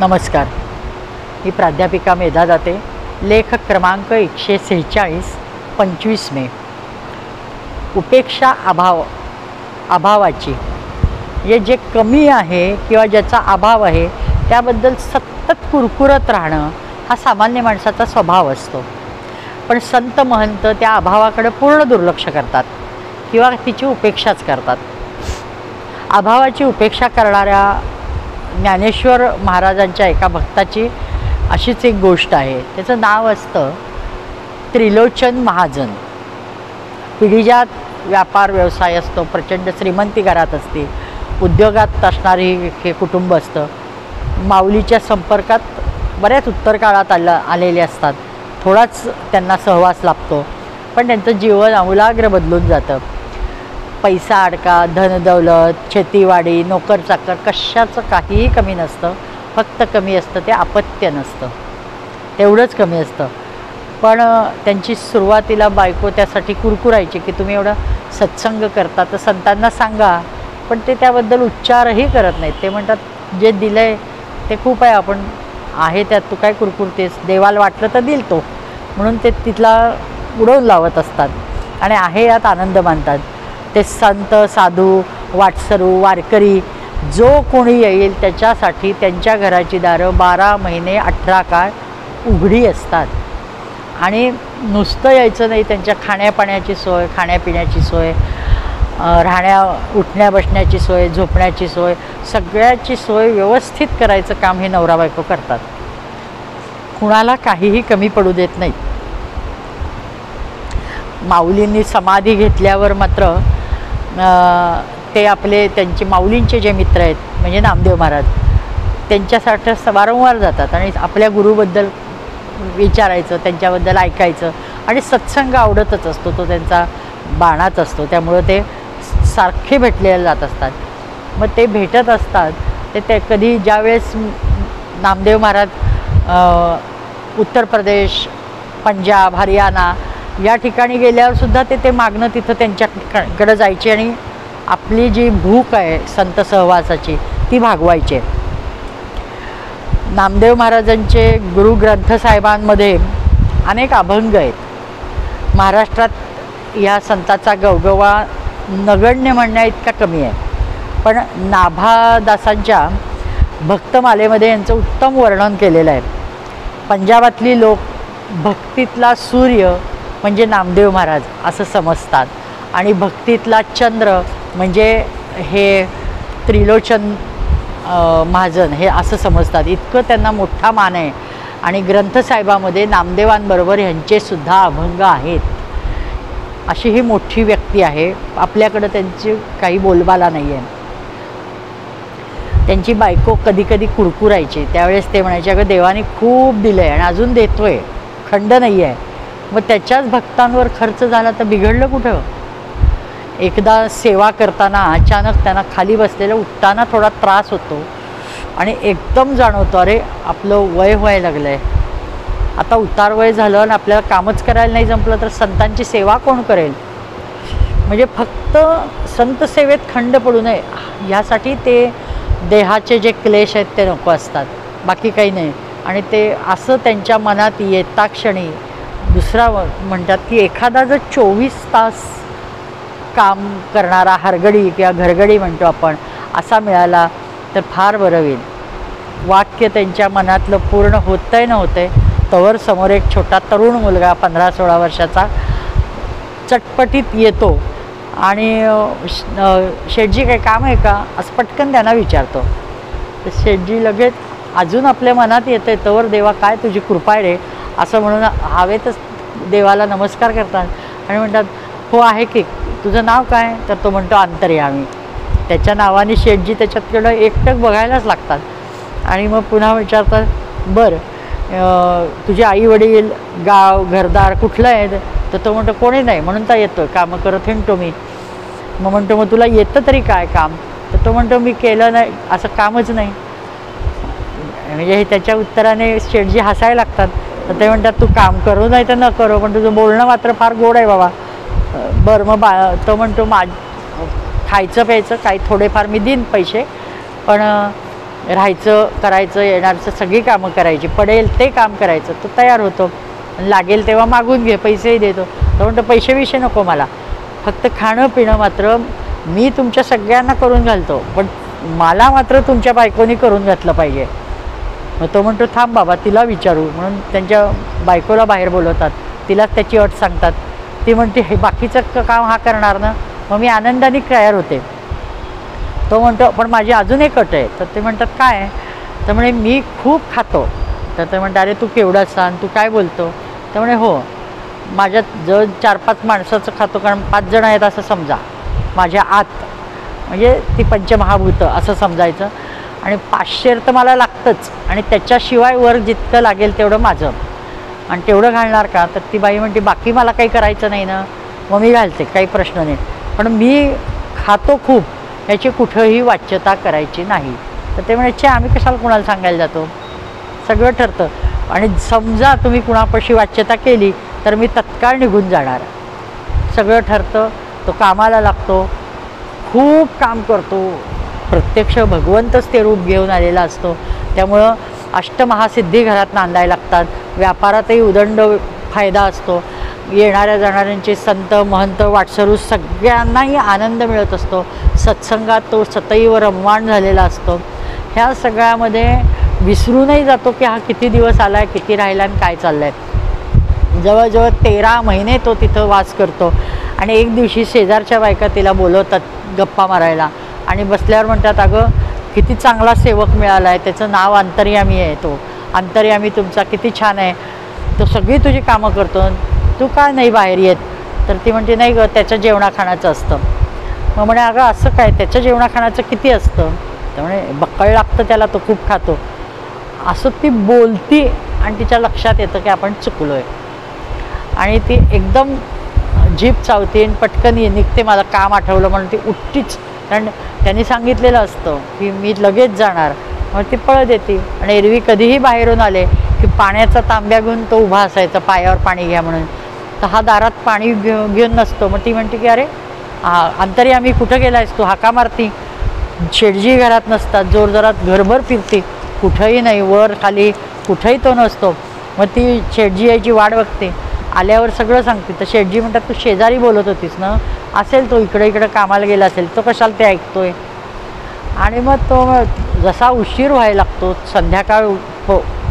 नमस्कार. मी प्राध्यापिका मेधा दाते. लेख क्रमांक 146, 25 मे. उपेक्षा अभावाची. जे कमी आहे किंवा ज्याचा अभाव आहे त्याबद्दल सतत कुरकुरत राहणं हा सामान्य माणसाचा स्वभाव असतो. पण संत महंत त्या अभावाकडे पूर्ण दुर्लक्ष करतात किंवा तिची उपेक्षाच करतात. अभावाची उपेक्षा करणाऱ्या ज्ञानेश्वर महाराजांच्या एका भक्ताची अशीच एक गोष्ट आहे. त्याचं नाव असतं त्रिलोचन महाजन. पिढीजात व्यापार व्यवसाय असतो, प्रचंड श्रीमंती घरात असते, उद्योगात असणारी हे कुटुंब असतं. माऊलीच्या संपर्कात बऱ्याच उत्तर काळात आलेले असतात. थोडाच त्यांना सहवास लाभतो, पण त्यांचं जीवन आमूलाग्र बदलून जातं. पैसा अडका, धनदौलत, शेतीवाडी, नोकर चाकर कशाचं काहीही कमी नसतं. फक्त कमी असतं ते अपत्य नसतं, तेवढंच कमी असतं. पण त्यांची सुरुवातीला बायको त्यासाठी कुरकुरायची की तुम्ही एवढं सत्संग करता तर संतांना सांगा, पण ते त्याबद्दल उच्चारही करत नाहीत. ते म्हणतात जे दिलं आहे ते खूप आहे, आपण आहे त्यात तू काय कुरकुरतेस, देवाला वाटलं तर दिल तो, म्हणून ते तिथला उडवून लावत असतात आणि आहे यात आनंद मानतात. ते संत, साधू, वाटसरू, वारकरी जो कोणी येईल त्याच्यासाठी त्यांच्या घराची दारं 12 महिने 18 काळ उघडी असतात. आणि नुसतं यायचं नाही, त्यांच्या खाण्यापाण्याची सोय, खाण्यापिण्याची सोय, उठण्या बसण्याची सोय, झोपण्याची सोय, सगळ्याची सोय व्यवस्थित करायचं काम हे नवरा बायको करतात. कुणाला काहीही कमी पडू देत नाहीत. माऊलींनी समाधी घेतल्यावर मात्र ते त्यांचे माऊलींचे जे मित्र आहेत म्हणजे नामदेव महाराज त्यांच्यासाठी वारंवार जातात आणि आपल्या गुरुबद्दल विचारायचं, त्यांच्याबद्दल ऐकायचं. आणि सत्संग आवडतच असतो, तो त्यांचा बाणाच असतो. त्यामुळं ते सारखे भेटलेले जात असतात. मग ते भेटत असतात ते कधी ज्यावेळेस नामदेव महाराज उत्तर प्रदेश, पंजाब, हरियाणा या ठिकाणी गेल्यावरसुद्धा ते मागणं तिथं त्यांच्याकडं जायचे आणि आपली जी भूक आहे संत सहवासाची ती भागवायचे. नामदेव महाराजांचे गुरु ग्रंथसाहेबांमध्ये अनेक अभंग आहेत. महाराष्ट्रात या संताचा गवगवा नगण्य म्हणण्या इतका कमी आहे. पण नाभादासांच्या भक्तमालेमध्ये यांचं उत्तम वर्णन केलेलं आहे. पंजाबातली लोक भक्तीतला सूर्य म्हणजे नामदेव महाराज असं समजतात आणि भक्तीतला चंद्र म्हणजे हे त्रिलोचन महाजन हे असं समजतात. इतकं त्यांना मोठा मान आहे. आणि ग्रंथसाहेबामध्ये नामदेवांबरोबर ह्यांचेसुद्धा अभंग आहेत. अशी ही मोठी व्यक्ती आहे. आपल्याकडं त्यांची काही बोलबाला नाही आहे. त्यांची बायको कधी कधी कुरकुरायची, त्यावेळेस ते म्हणायचे अगं देवाने खूप दिलं आहे आणि अजून देतो आहे, खंड नाही आहे. मग त्याच्याच भक्तांवर खर्च झाला तर बिघडलं कुठं. एकदा सेवा करताना अचानक त्यांना खाली बसलेलं उठताना थोडा त्रास होतो आणि एकदम जाणवतो अरे आपलं वय व्हायला लागलं आहे, आता उतार वय झालं आणि आपल्याला कामच करायला नाही जमलं तर संतांची सेवा कोण करेल. म्हणजे फक्त संत सेवेत खंड पडू नये ह्यासाठी ते देहाचे जे क्लेश आहेत ते नको असतात, बाकी काही नाही. आणि ते असं त्यांच्या मनात येता क्षणी दुसरा म्हणतात की एखादा जर 24 तास काम करणारा हरगडी किंवा घरगडी म्हणतो आपण असा मिळाला तर फार बरं होईल. वाक्य त्यांच्या मनातलं पूर्ण होतंय न होतंय तवर समोर एक छोटा तरुण मुलगा 15-16 वर्षाचा चटपटीत येतो आणि शेठजी काही काम आहे का असं पटकन त्यांना विचारतो. तर शेठजी लगेच अजून आपल्या मनात येतं आहे तवर देवा काय तुझी कृपा आहे रे असं म्हणून हवेतच देवाला नमस्कार करतात आणि म्हणतात हो आहे की तुझं नाव काय, तर तो म्हणतो अंतर्यामी. त्याच्या नावाने शेठजी त्याच्याकडं एकटक बघायलाच लागतात आणि मग पुन्हा विचारतात बरं तुझे आई वडील, गाव, घरदार कुठलं आहे, तर तो म्हणतो कोणी नाही म्हणून तर येतो, कामं करत हिंडतो मी. मग म्हणतो मग तुला येतं तरी काय काम, तर तो म्हणतो मी केलं नाही असं कामच नाही. म्हणजे त्याच्या उत्तराने शेठजी हसायला लागतात. तर ते म्हणतात तू काम करू नाही तर न करो पण तुझं बोलणं मात्र फार गोड आहे बाबा. बरं मग तो म्हणतो खायचं प्यायचं काही थोडेफार मी देईन पैसे, पण राहायचं करायचं येणारचं सगळी कामं करायची, पडेल ते काम करायचं. तो तयार होतो, लागेल तेव्हा मागून घे, पैसेही देतो. तो म्हणतो पैसे विषय नको मला, फक्त खाणं पिणं मात्र मी तुमच्या सगळ्यांना करून घालतो, पण मला मात्र तुमच्या बायकोनी करून घातलं पाहिजे. मग तो म्हणतो थांब बाबा तिला विचारू, म्हणून त्यांच्या बायकोला बाहेर बोलवतात, तिलाच त्याची अट सांगतात. ती म्हणते हे बाकीचं काम हा करणार ना, मग मी आनंदाने तयार होते. तो म्हणतो पण माझी अजून एक अट आहे. तर ते म्हणतात काय? तर म्हणे मी खूप खातो. तर ते म्हणतात अरे तू केवढा सांग, तू काय बोलतो? तर म्हणे हो, माझ्यात जवळ 4-5 माणसाचं खातो, कारण 5 जण आहेत असं समजा माझ्या आत, म्हणजे ती पंचमहाभूतं असं समजायचं. आणि 500 तर मला लागतंच, आणि त्याच्याशिवाय वर जितकं लागेल तेवढं माझं. आणि तेवढं घालणार का? तर ती बाई म्हणते बाकी मला काही करायचं नाही ना, मग मी घालते, काही प्रश्न नाही, पण मी खातो खूप, याची कुठंही वाच्यता करायची नाही. तर ते म्हणायचे आम्ही कशाला कुणाला सांगायला जातो, सगळं ठरतं. आणि समजा तुम्ही कुणापाशी वाच्यता केली तर मी तत्काळ निघून जाणार. सगळं ठरतं. तो कामाला लागतो, खूप काम करतो. प्रत्यक्ष भगवंतच ते रूप घेऊन आलेला असतो. त्यामुळं अष्टमहासिद्धी घरात नांदायला लागतात. व्यापारातही उदंड फायदा असतो. येणाऱ्या जाणाऱ्यांचे संत महंत वाटसरू सगळ्यांनाही आनंद मिळत असतो. सत्संगात तो सतैव रममाण झालेला असतो. ह्या सगळ्यामध्ये विसरूनही जातो की हा किती दिवस आला आहे, किती राहिला आणि काय चाललं आहे. जवळजवळ 13 महिने तो तिथं वास करतो. आणि एक दिवशी शेजारच्या बायका तिला बोलवतात गप्पा मारायला, आणि बसल्यावर म्हणतात अगं किती चांगला सेवक मिळाला आहे, त्याचं नाव अंतर्यामी आहे. तो अंतर्यामी तुमचा किती छान आहे, तो सगळी तुझी कामं करतो, तू का नाही बाहेर येत? तर ती म्हणते नाही गं, त्याचं जेवणाखाण्याचं असतं. मग म्हणे अगं असं काय, त्याचं जेवणाखाण्याचं किती असतं? तर म्हणे बक्कळ लागतं त्याला, तो खूप खातो. असं ती बोलती आणि तिच्या लक्षात येतं की आपण चुकलो आहे. आणि ती एकदम जीभ चावते आणि पटकन निघते. मला काम आठवलं म्हणून ती उठतीच, कारण त्यांनी सांगितलेलं असतं की मी लगेच जाणार. मग ती पळत येते. आणि एरवी कधीही बाहेरून आले की पाण्याचा तांब्या घेऊन तो उभा असायचा, पायावर पाणी घ्या म्हणून. तर हा दारात पाणी घेऊन नसतो. मग ती म्हणते की अरे अंतर्यामी कुठं गेला आहेस तू? हाका मारती. शेटजी घरात नसतात, जोरजोरात घरभर फिरते, कुठंही नाही, वर खाली कुठंही तो नसतो. मग ती शेटजी यायची वाट बघते. आल्यावर सगळं सांगते. तर शेटजी म्हणतात तू शेजारी बोलत होतीस ना, असेल तो इकडं कामाला गेला असेल, तो कशाला ते ऐकतोय? आणि मग तो जसा उशीर व्हायला लागतो, संध्याकाळ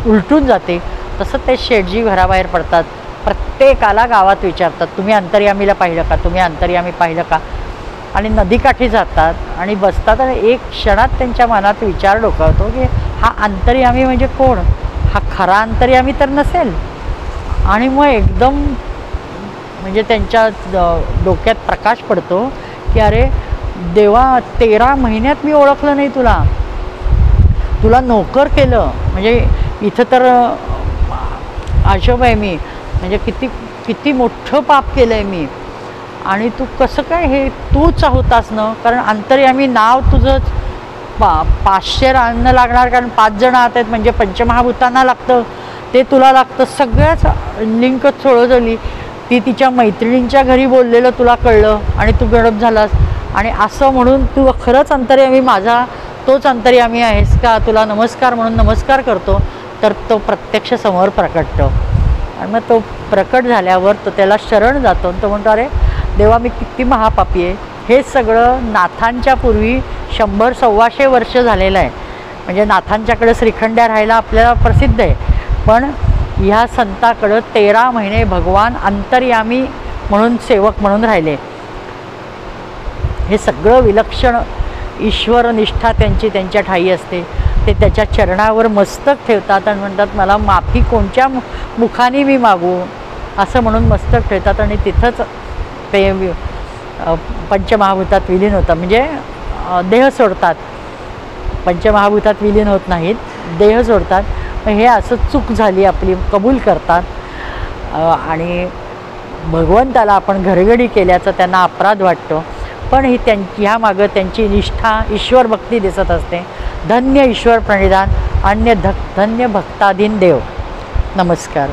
उलटून जाते, तसं ते शेटजी घराबाहेर पडतात. प्रत्येकाला गावात विचारतात तुम्ही अंतर्यामीला पाहिलं का, तुम्ही अंतर्यामी पाहिलं का? आणि नदीकाठी जातात आणि बसतात. आणि एक क्षणात त्यांच्या मनात विचार डोकावतो की हा अंतर्यामी म्हणजे कोण? हा खरा अंतर्यामी तर नसेल. आणि मग एकदम म्हणजे त्यांच्या डोक्यात प्रकाश पडतो की अरे देवा, 13 महिन्यात मी ओळखलं नाही तुला, तुला नोकर केलं, म्हणजे इथं तर आशोब आहे मी, म्हणजे किती मोठं पाप केलं आहे मी. आणि तू कसं काय, हे तूच होतास ना, कारण अंतर्यामी नाव तुझंच. 500 अन्न लागणार, कारण 5 जण आत आहेत, म्हणजे पंचमहाभूतांना लागतं, ते तुला लागतं. सगळ्याच लिंक सोडवली. ती तिच्या मैत्रिणींच्या घरी बोललेलं तुला कळलं आणि तू गडप झालास. आणि असं म्हणून तू खरंच अंतर्यामी माझा तोच अंतर्यामी आहेस का, तुला नमस्कार म्हणून नमस्कार करतो. तर तो प्रत्यक्ष समोर प्रकटतो. आणि मग तो प्रकट झाल्यावर तो त्याला शरण जातो. तो म्हणतो अरे देवा, मी किती महापापी आहे. हे सगळं नाथांच्या पूर्वी 100-125 वर्ष झालेलं आहे. म्हणजे नाथांच्याकडं श्रीखंड्या राहायला आपल्याला प्रसिद्ध आहे, पण ह्या संताकडं 13 महिने भगवान अंतर्यामी म्हणून सेवक म्हणून राहिले. हे सगळं विलक्षण ईश्वरनिष्ठा त्यांच्या ठाई असते. ते त्याच्या चरणावर मस्तक ठेवतात आणि म्हणतात मला माफी कोणत्या मुखाने मी मागू, असं म्हणून मस्तक ठेवतात. आणि तिथंच ते पंचमहाभूतात विलीन होतात, म्हणजे देह सोडतात. पंचमहाभूतात विलीन होत नाहीत, देह सोडतात. हे असं चूक झाली आपली कबूल करतात. आणि भगवंताला आपण घरगडी केल्याचा त्यांना अपराध वाटतो. पण ही ह्या मागं त्यांची निष्ठा ईश्वर भक्ती दिसत असते. धन्य ईश्वर प्रणिधान, धन्य भक्ताधीन देव. नमस्कार.